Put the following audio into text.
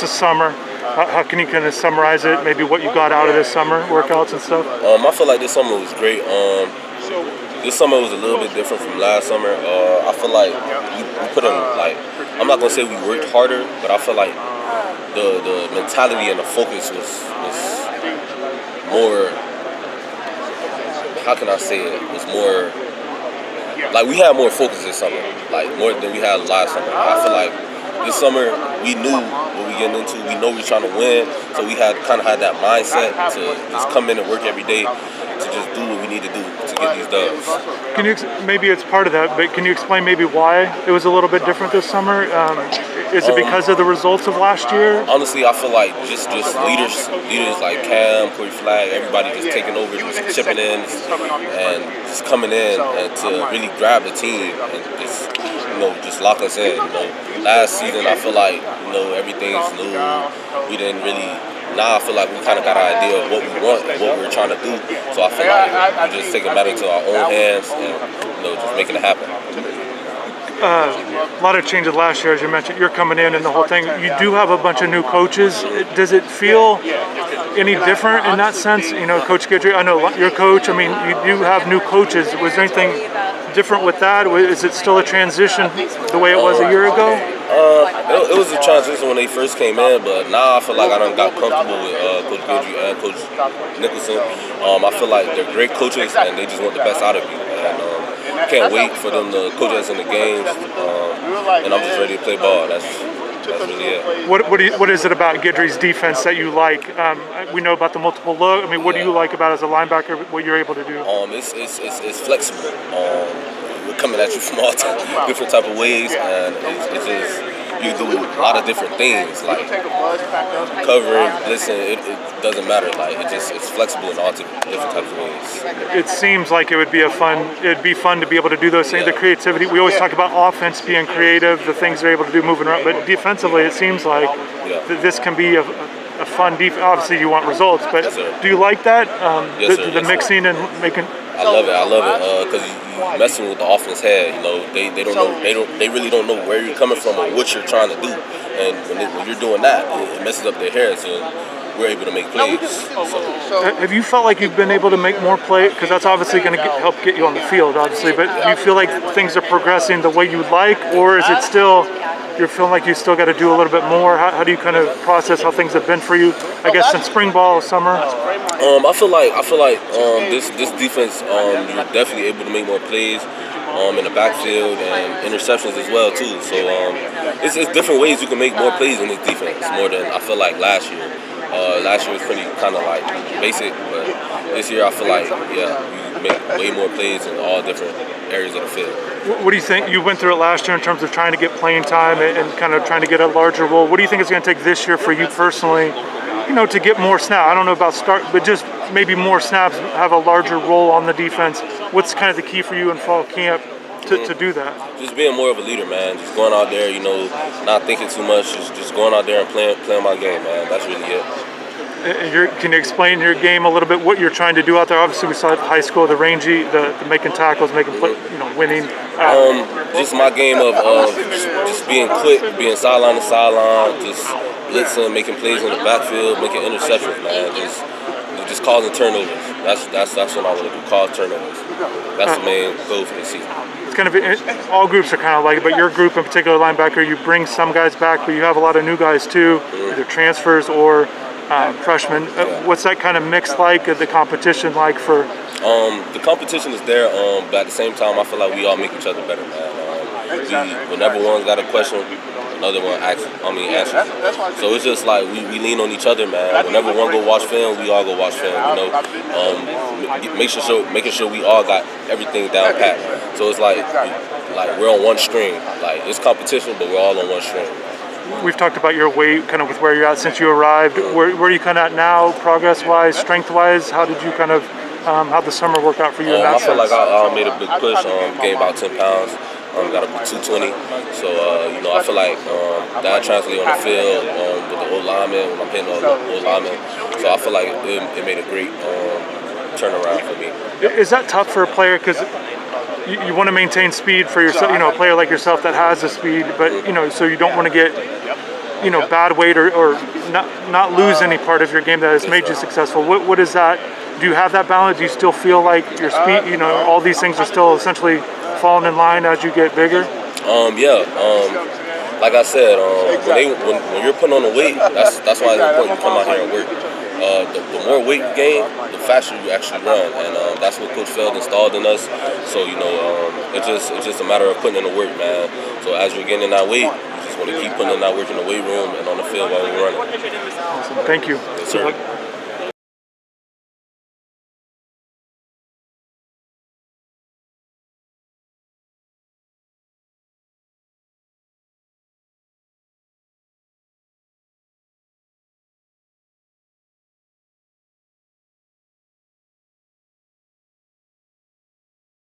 This summer, how can you kind of summarize it? Maybe what you got out of this summer, workouts and stuff? I feel like this summer was great. This summer was a little bit different from last summer. I feel like we put in, I'm not gonna say we worked harder, but I feel like the mentality and the focus was more. How can I say it? Was more like we had more focus this summer, like more than we had last summer. I feel like this summer we knew what we getting into. We know we're trying to win, so we had that mindset to just come in and work every day to just do what we need to do to get these dubs. Can you maybe it's part of that, but can you explain maybe why it was a little bit different this summer? Is it because of the results of last year? Honestly, I feel like just leaders like Cam, Corey Flag, everybody just taking over, just chipping in and just coming in and to really grab the team and just lock us in. Last season I feel like everything's new. We didn't really. Now I feel like we kind of got an idea of what we want and what we're trying to do. So I feel like we just taking matters into our own hands and just making it happen. A lot of changes last year, as you mentioned. You're coming in and the whole thing. You do have a bunch of new coaches. Does it feel any different in that sense? Coach Guidry, I know your coach. I mean, you do have new coaches. Was there anything different with that? Is it still a transition the way it was a year ago? It was a transition when they first came in, but now I feel like I done got comfortable with Coach Guidry and Coach Nicholson. I feel like they're great coaches and they just want the best out of you. And can't wait for them to coach us in the games. And I'm just ready to play ball. That's really it. What is it about Guidry's defense that you like? We know about the multiple look. I mean, what do you like about as a linebacker? What you're able to do? It's flexible. We're coming at you from all different type of ways, and it's just you do a lot of different things like covering, blitzing. It doesn't matter. Like it's flexible in all different types of ways. It seems like it'd be fun to be able to do those things. Yeah. The creativity. We always talk about offense being creative, the things they're able to do moving around, but defensively, it seems like this can be a fun defense. Obviously, you want results, but do you like that? The mixing and making. I love it because you messing with the offense head. They really don't know where you're coming from or what you're trying to do, and when you're doing that, it messes up their hair. So we're able to make plays. Have you felt like you've been able to make more plays? Because that's obviously going to help get you on the field, obviously. But do you feel like things are progressing the way you'd like, or is it still you're feeling like you still got to do a little bit more? How do you kind of process how things have been for you? I guess since spring ball, summer. I feel like this defense, you're definitely able to make more plays in the backfield and interceptions as well too. So it's different ways you can make more plays in this defense more than I feel like last year. Last year was pretty kind of like basic, but this year I feel like you make way more plays in all different areas of the field. What do you think? You went through it last year in terms of trying to get playing time and kind of trying to get a larger role. What do you think it's going to take this year for you personally, to get more snaps? I don't know about start, but just maybe more snaps, have a larger role on the defense. What's kind of the key for you in fall camp to do that? Just being more of a leader, man. Just going out there, not thinking too much. Just going out there and playing my game, man. That's really it. Can you explain your game a little bit? What you're trying to do out there? Obviously, we saw at high school the rangy, the making tackles, making play, winning. Just my game of just being quick, being sideline to sideline, just blitzing, making plays in the backfield, making interceptions, man. Just causing turnovers. That's what I want to do. Cause turnovers. That's the main goal for this season. It's kind of all groups are kind of like it, but your group in particular, linebacker, you bring some guys back, but you have a lot of new guys too, either transfers or freshmen. What's that kind of mix like? The competition like for? The competition is there, but at the same time, I feel like we all make each other better, man. Whenever one's got a question, another one answers. So it's just like we lean on each other, man. Whenever one go watch film, we all go watch film. Making sure we all got everything down pat. So it's like we're on one string. Like it's competition, but we're all on one string. We've talked about your weight, kind of with where you're at since you arrived. Where are you kind of at now, progress-wise, strength-wise? How did you kind of, how'd the summer work out for you in that sense? I feel like I made a big push, gained about 10 pounds, got up to 220. So, I feel like that translated on the field with the old lineman, when I'm hitting the old lineman. So I feel like it made a great turnaround for me. Is that tough for a player? Because you want to maintain speed for yourself, a player like yourself that has the speed, but so you don't want to get bad weight or not lose any part of your game that has made you successful. What is that? Do you have that balance? Do you still feel like your speed, all these things are still essentially falling in line as you get bigger? Like I said, when you're putting on the weight, that's why it's important to come out here and work. The more weight you gain, the faster you actually run, and that's what Coach Feld installed in us. So it's just a matter of putting in the work, man. So as you're getting in that weight, you just want to keep putting in that work in the weight room and on the field while you're running. Awesome. Thank you. Yes, sir.